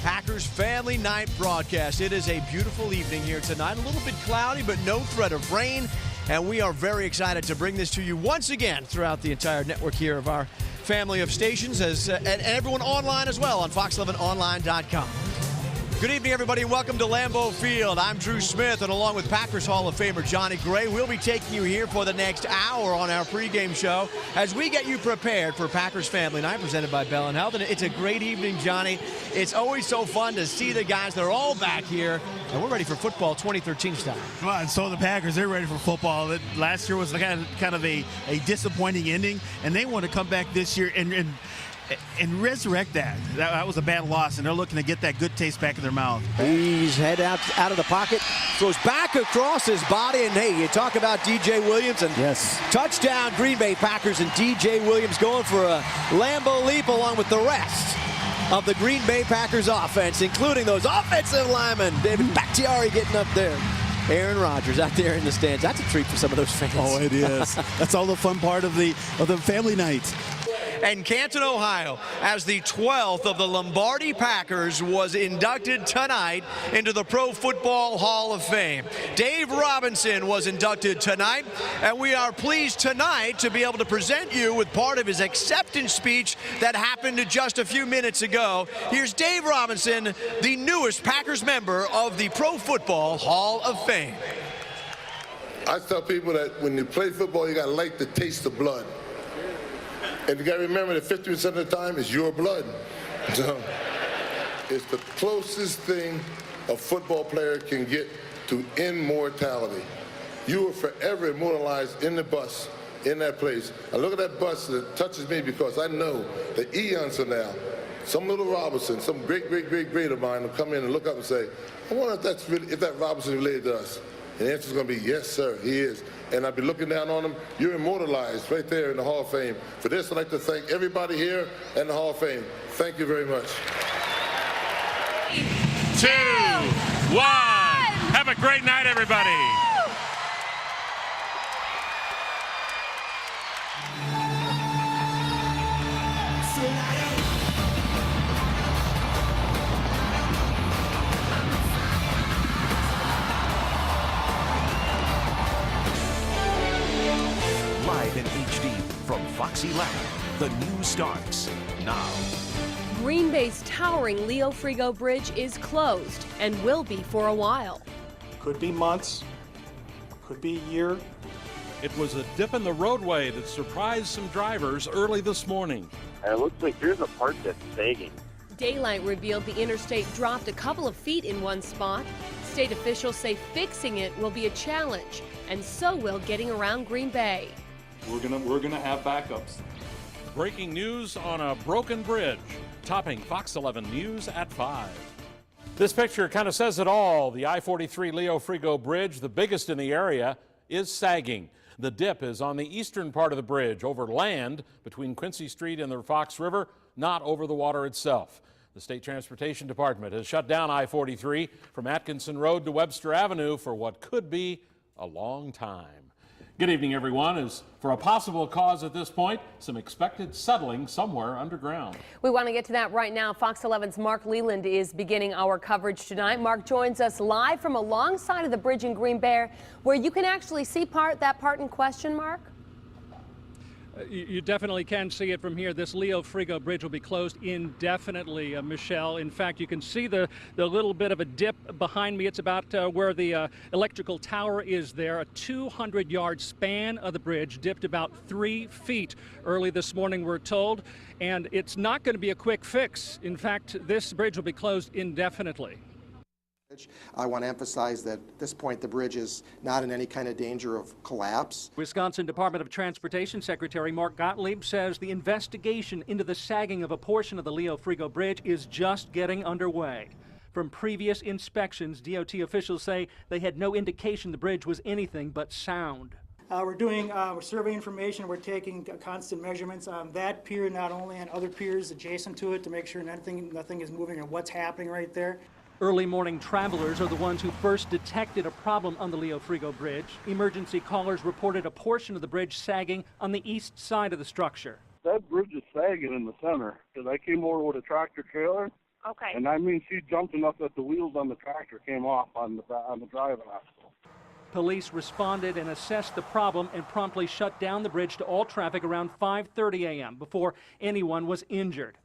Packers Family Night broadcast. It is a beautiful evening here tonight. A little bit cloudy, but no threat of rain. And we are very excited to bring this to you once again throughout the entire network here of our family of stations, and everyone online as well on fox11online.com. Good evening, everybody, and welcome to Lambeau Field. I'm Drew Smith, and along with Packers Hall of Famer Johnny Gray, we'll be taking you here for the next hour on our pregame show as we get you prepared for Packers Family Night, presented by Bell & Health. And it's a great evening, Johnny. It's always so fun to see the guys. They're all back here, and we're ready for football 2013 style. Well, and so the Packers, they're ready for football. Last year was kind of a disappointing ending, and they want to come back this year and resurrect that. That was a bad loss, and they're looking to get that good taste back in their mouth. He's head out of the pocket, throws back across his body, and hey, you talk about DJ Williams, and yes, touchdown Green Bay Packers, and DJ Williams going for a Lambeau leap along with the rest of the Green Bay Packers offense, including those offensive linemen. David Bakhtiari getting up there. Aaron Rodgers out there in the stands. That's a treat for some of those fans. Oh, it is. That's all the fun part of the family night. And Canton, Ohio, as the 12th of the Lombardi Packers, was inducted tonight into the Pro Football Hall of Fame. Dave Robinson was inducted tonight, and we are pleased tonight to be able to present you with part of his acceptance speech that happened just a few minutes ago. Here's Dave Robinson, the newest Packers member of the Pro Football Hall of Fame. I tell people that when you play football, you got to like the taste of blood. And you got to remember that 50% of the time it's your blood. So it's the closest thing a football player can get to immortality. You are forever immortalized in the bus, in that place. I look at that bus and it touches me because I know that eons from now, some little Robinson, some great of mine will come in and look up and say, I wonder if that Robinson related to us. And the answer is going to be, yes, sir, he is. And I'll be looking down on him. You're immortalized right there in the Hall of Fame. For this, I'd like to thank everybody here in the Hall of Fame. Thank you very much. 2, 1. Have a great night, everybody. So Fox 11. The news starts now. Green Bay's towering Leo Frigo Bridge is closed and will be for a while. Could be months, could be a year. It was a dip in the roadway that surprised some drivers early this morning. It looks like there's a part that's sagging. Daylight revealed the interstate dropped a couple of feet in one spot. State officials say fixing it will be a challenge, and so will getting around Green Bay. We're gonna have backups. Breaking news on a broken bridge, topping Fox 11 News at 5. This picture kind of says it all. The I-43 Leo Frigo Bridge, the biggest in the area, is sagging. The dip is on the eastern part of the bridge, over land between Quincy Street and the Fox River, not over the water itself. The State Transportation Department has shut down I-43 from Atkinson Road to Webster Avenue for what could be a long time. Good evening, everyone. As for a possible cause at this point, some expected settling somewhere underground. We want to get to that right now. Fox 11's Mark Leland is beginning our coverage tonight. Mark joins us live from alongside of the bridge in Green Bay, where you can actually see that part in question, Mark. You definitely can see it from here. This Leo Frigo Bridge will be closed indefinitely, Michelle. In fact, you can see the little bit of a dip behind me. It's about where the electrical tower is there. A 200-yard span of the bridge dipped about 3 feet early this morning, we're told. And it's not going to be a quick fix. In fact, this bridge will be closed indefinitely. I want to emphasize that at this point the bridge is not in any kind of danger of collapse. Wisconsin Department of Transportation Secretary Mark Gottlieb says the investigation into the sagging of a portion of the Leo Frigo Bridge is just getting underway. From previous inspections, DOT officials say they had no indication the bridge was anything but sound. We're surveying information. We're taking constant measurements on that pier, not only on other piers adjacent to it, to make sure nothing is moving or what's happening right there. Early morning travelers are the ones who first detected a problem on the Leo Frigo Bridge. Emergency callers reported a portion of the bridge sagging on the east side of the structure. That bridge is sagging in the center because I came over with a tractor trailer. Okay. And I mean, she jumped enough that the wheels on the tractor came off on the drive axle. Police responded and assessed the problem and promptly shut down the bridge to all traffic around 5:30 a.m. before anyone was injured.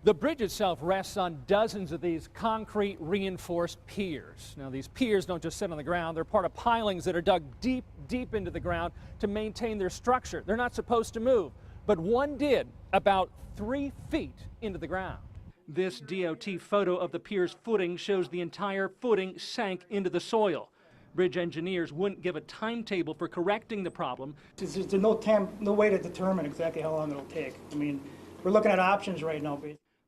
The bridge itself rests on dozens of these concrete reinforced piers. Now, these piers don't just sit on the ground. They're part of pilings that are dug deep, deep into the ground to maintain their structure. They're not supposed to move, but one did about 3 feet into the ground. This DOT photo of the pier's footing shows the entire footing sank into the soil. Bridge engineers wouldn't give a timetable for correcting the problem. There's no way to determine exactly how long it'll take. I mean, we're looking at options right now.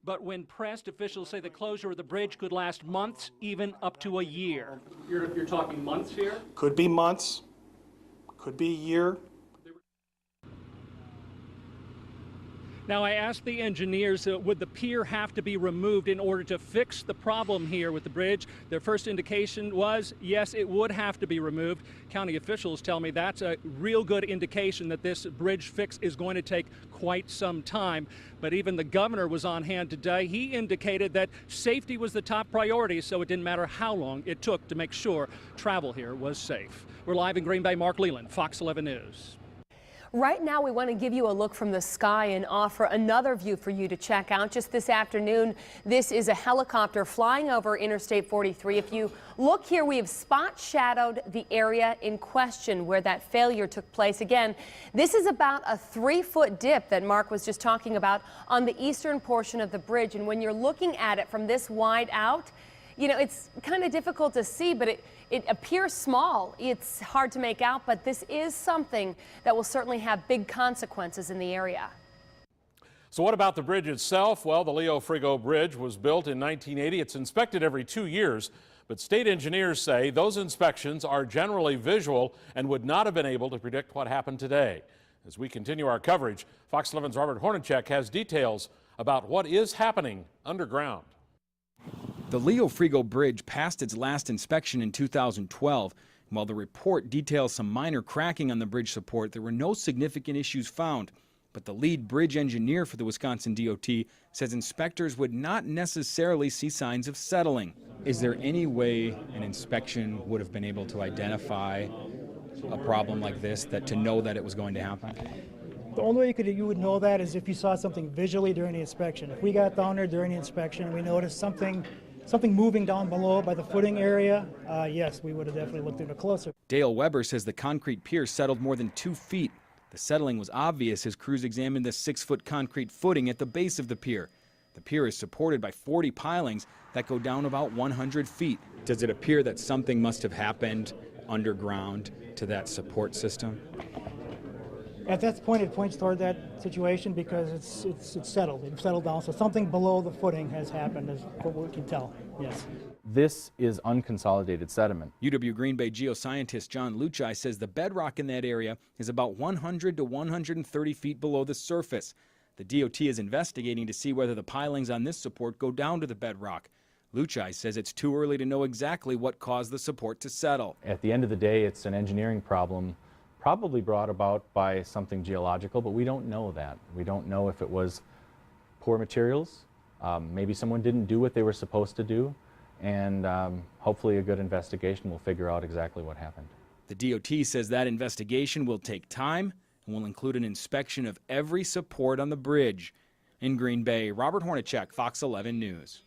But when pressed, officials say the closure of the bridge could last months, even up to a year. You're talking months here? Could be months, could be a year. Now, I asked the engineers, would the pier have to be removed in order to fix the problem here with the bridge? Their first indication was, yes, it would have to be removed. County officials tell me that's a real good indication that this bridge fix is going to take quite some time. But even the governor was on hand today. He indicated that safety was the top priority, so it didn't matter how long it took to make sure travel here was safe. We're live in Green Bay. Mark Leland, Fox 11 News. Right now, we want to give you a look from the sky and offer another view for you to check out. Just this afternoon, this is a helicopter flying over Interstate 43. If you look here, we have spot shadowed the area in question where that failure took place. Again, this is about a 3-foot dip that Mark was just talking about on the eastern portion of the bridge. And when you're looking at it from this wide out, you know, it's kind of difficult to see, but it appears small. It's hard to make out, but this is something that will certainly have big consequences in the area. So what about the bridge itself? Well, the Leo Frigo Bridge was built in 1980. It's inspected every 2 years, but state engineers say those inspections are generally visual and would not have been able to predict what happened today. As we continue our coverage, Fox 11's Robert Hornacek has details about what is happening underground. The Leo Frigo Bridge passed its last inspection in 2012. While the report details some minor cracking on the bridge support, there were no significant issues found. But the lead bridge engineer for the Wisconsin DOT says inspectors would not necessarily see signs of settling. Is there any way an inspection would have been able to identify a problem like this, that to know that it was going to happen? The only way you would know that is if you saw something visually during the inspection. If we got down there during the inspection and we noticed something moving down below by the footing area, yes, we would have definitely looked at it closer. Dale Weber says the concrete pier settled more than 2 feet. The settling was obvious as crews examined the 6-foot concrete footing at the base of the pier. The pier is supported by 40 pilings that go down about 100 feet. Does it appear that something must have happened underground to that support system? At that point, it points toward that situation because it's settled. It's settled down, so something below the footing has happened, is what we can tell, yes. This is unconsolidated sediment. UW Green Bay geoscientist John Luchai says the bedrock in that area is about 100 to 130 feet below the surface. The DOT is investigating to see whether the pilings on this support go down to the bedrock. Luchai says it's too early to know exactly what caused the support to settle. At the end of the day, it's an engineering problem, probably brought about by something geological, but we don't know that. We don't know if it was poor materials, maybe someone didn't do what they were supposed to do, and hopefully a good investigation will figure out exactly what happened. The DOT says that investigation will take time and will include an inspection of every support on the bridge. In Green Bay, Robert Hornacek, Fox 11 News.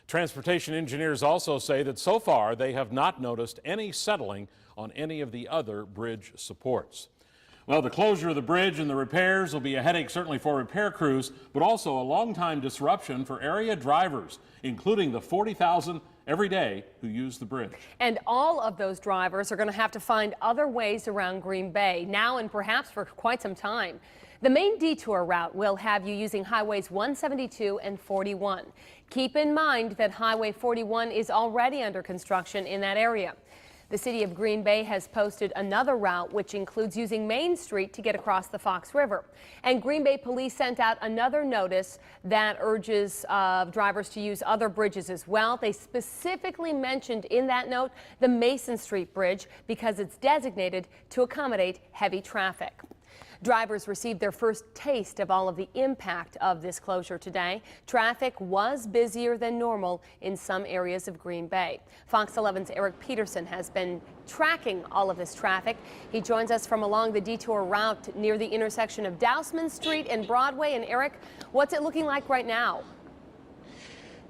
Transportation engineers also say that so far they have not noticed any settling on any of the other bridge supports. Well, the closure of the bridge and the repairs will be a headache certainly for repair crews, but also a long-time disruption for area drivers, including the 40,000 every day who use the bridge. And all of those drivers are going to have to find other ways around Green Bay now and perhaps for quite some time. The main detour route will have you using highways 172 and 41. Keep in mind that Highway 41 is already under construction in that area. The city of Green Bay has posted another route which includes using Main Street to get across the Fox River. And Green Bay police sent out another notice that urges drivers to use other bridges as well. They specifically mentioned in that note the Mason Street Bridge because it's designated to accommodate heavy traffic. Drivers received their first taste of all of the impact of this closure today. Traffic was busier than normal in some areas of Green Bay. Fox 11's Eric Peterson has been tracking all of this traffic. He joins us from along the detour route near the intersection of Dousman Street and Broadway. And Eric, what's it looking like right now?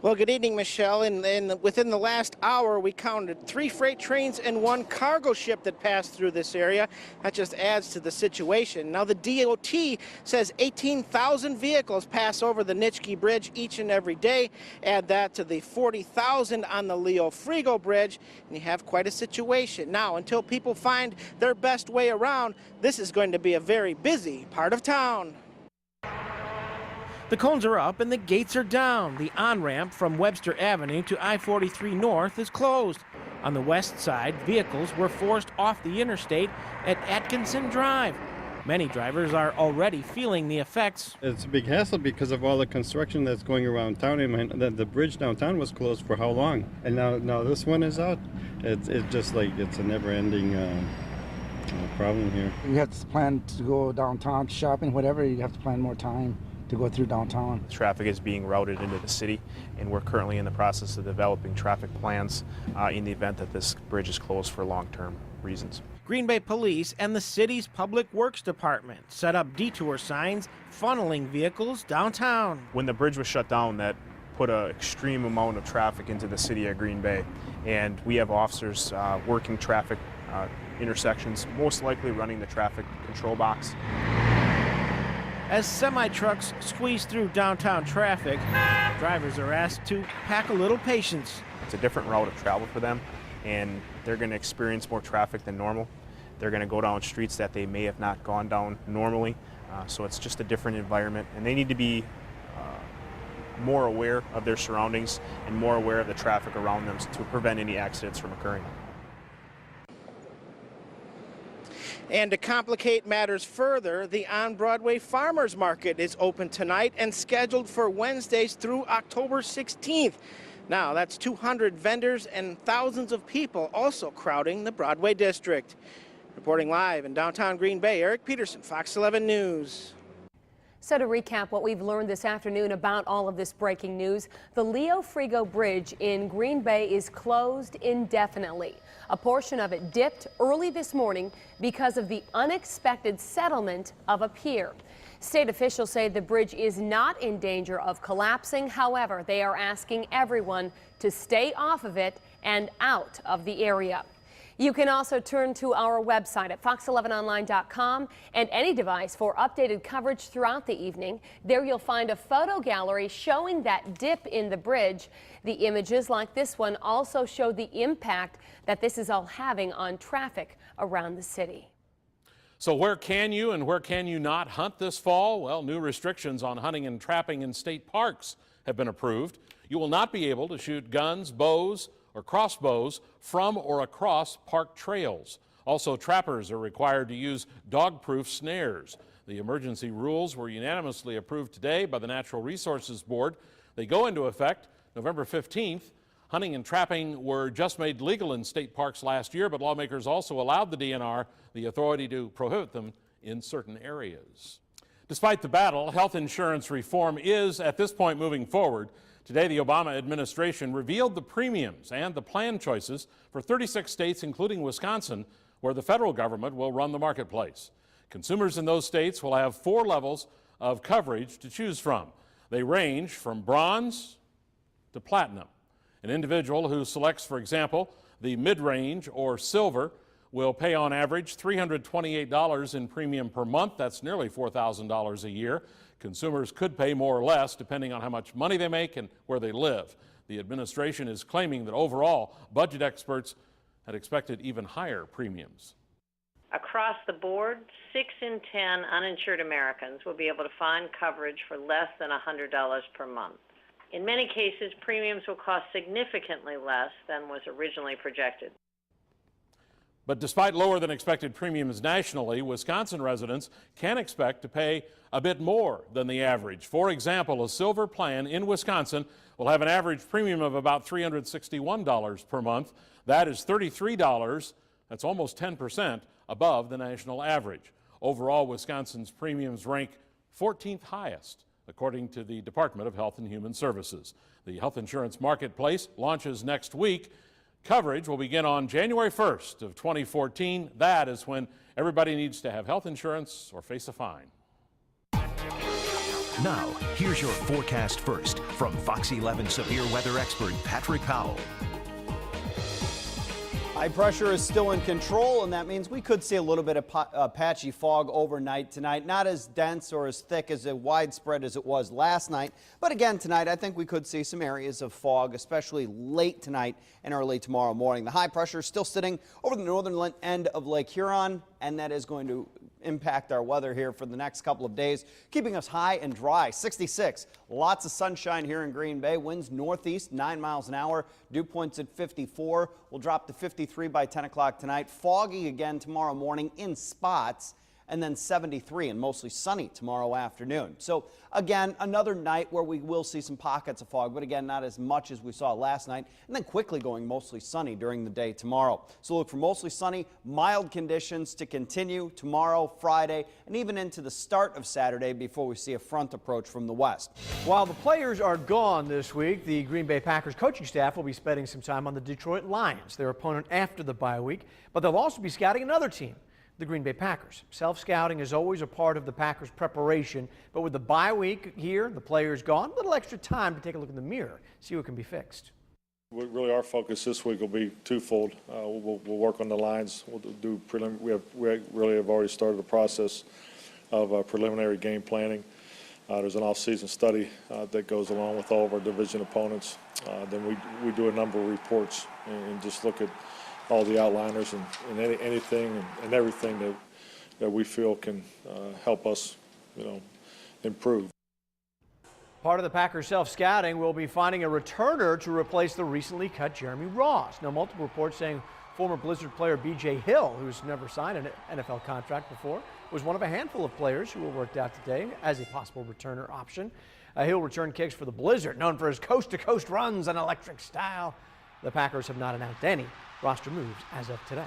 Well, good evening, Michelle. And within the last hour, we counted 3 freight trains and 1 cargo ship that passed through this area. That just adds to the situation. Now, the DOT says 18,000 vehicles pass over the Nitschke Bridge each and every day. Add that to the 40,000 on the Leo Frigo Bridge, and you have quite a situation. Now, until people find their best way around, this is going to be a very busy part of town. The cones are up and the gates are down. The on-ramp from Webster Avenue to I-43 North is closed. On the west side, vehicles were forced off the interstate at Atkinson Drive. Many drivers are already feeling the effects. It's a big hassle because of all the construction that's going around town. The bridge downtown was closed for how long? And now this one is out. It's just like it's a never-ending problem here. You have to plan to go downtown shopping, whatever. You have to plan more time to go through downtown. Traffic is being routed into the city, and we're currently in the process of developing traffic plans in the event that this bridge is closed for long-term reasons. Green Bay Police and the city's Public Works Department set up detour signs funneling vehicles downtown. When the bridge was shut down, that put an extreme amount of traffic into the city of Green Bay, and we have officers working traffic intersections, most likely running the traffic control box. As semi-trucks squeeze through downtown traffic, drivers are asked to pack a little patience. It's a different route of travel for them, and they're going to experience more traffic than normal. They're going to go down streets that they may have not gone down normally, so it's just a different environment, and they need to be more aware of their surroundings and more aware of the traffic around them to prevent any accidents from occurring. And to complicate matters further, the on-Broadway Farmers Market is open tonight and scheduled for Wednesdays through October 16th. Now, that's 200 vendors and thousands of people also crowding the Broadway district. Reporting live in downtown Green Bay, Eric Peterson, Fox 11 News. So to recap what we've learned this afternoon about all of this breaking news, the Leo Frigo Bridge in Green Bay is closed indefinitely. A portion of it dipped early this morning because of the unexpected settlement of a pier. State officials say the bridge is not in danger of collapsing. However, they are asking everyone to stay off of it and out of the area. You can also turn to our website at fox11online.com and any device for updated coverage throughout the evening. There you'll find a photo gallery showing that dip in the bridge. The images like this one also show the impact that this is all having on traffic around the city. So where can you and where can you not hunt this fall? Well, new restrictions on hunting and trapping in state parks have been approved. You will not be able to shoot guns, bows, or crossbows from or across park trails. Also, trappers are required to use dog-proof snares. The emergency rules were unanimously approved today by the Natural Resources Board. They go into effect November 15th. Hunting and trapping were just made legal in state parks last year, but lawmakers also allowed the DNR the authority to prohibit them in certain areas. Despite the battle, health insurance reform is, at this point, moving forward. Today, the Obama administration revealed the premiums and the plan choices for 36 states, including Wisconsin, where the federal government will run the marketplace. Consumers in those states will have 4 levels of coverage to choose from. They range from bronze to platinum. An individual who selects, for example, the mid-range or silver will pay on average $328 in premium per month. That's nearly $4,000 a year. Consumers could pay more or less depending on how much money they make and where they live. The administration is claiming that overall, budget experts had expected even higher premiums. Across the board, 6 in 10 uninsured Americans will be able to find coverage for less than $100 per month. In many cases, premiums will cost significantly less than was originally projected. But despite lower than expected premiums nationally, Wisconsin residents can expect to pay a bit more than the average. For example, a silver plan in Wisconsin will have an average premium of about $361 per month. That is $33. That's almost 10% above the national average. Overall, Wisconsin's premiums rank 14th highest, according to the Department of Health and Human Services. The health insurance marketplace launches next week. Coverage will begin on January 1st of 2014. That is when everybody needs to have health insurance or face a fine. Now, here's your forecast first from Fox 11 severe weather expert Patrick Powell. High pressure is still in control, and that means we could see a little bit of patchy fog overnight tonight. Not as dense or as thick as widespread as it was last night. But again, tonight, I think we could see some areas of fog, especially late tonight and early tomorrow morning. The high pressure is still sitting over the northern end of Lake Huron, and that is going to impact our weather here for the next couple of days, keeping us high and dry. 66, lots of sunshine here in Green Bay. Winds northeast, 9 miles an hour. Dew points at 54. We'll drop to 53 by 10 o'clock tonight. Foggy again tomorrow morning in spots, and then 73 and mostly sunny tomorrow afternoon. So again, another night where we will see some pockets of fog, but again, not as much as we saw last night, and then quickly going mostly sunny during the day tomorrow. So look for mostly sunny, mild conditions to continue tomorrow, Friday, and even into the start of Saturday before we see a front approach from the west. While the players are gone this week, the Green Bay Packers coaching staff will be spending some time on the Detroit Lions, their opponent after the bye week, but they'll also be scouting another team, the Green Bay Packers. Self-scouting is always a part of the Packers' preparation, but with the bye week here, the players gone, a little extra time to take a look in the mirror, see what can be fixed. Really, our focus this week will be twofold. We'll work on the lines. We'll do we really have already started the process of preliminary game planning. There's an off-season study that goes along with all of our division opponents. Then we do a number of reports and just look at all the outliners and anything and everything that we feel can help us, improve. Part of the Packers self-scouting will be finding a returner to replace the recently cut Jeremy Ross. Now, multiple reports saying former Blizzard player B.J. Hill, who's never signed an NFL contract before, was one of a handful of players who were worked out today as a possible returner option. Hill returned kicks for the Blizzard, known for his coast-to-coast runs and electric style. The Packers have not announced any roster moves as of today.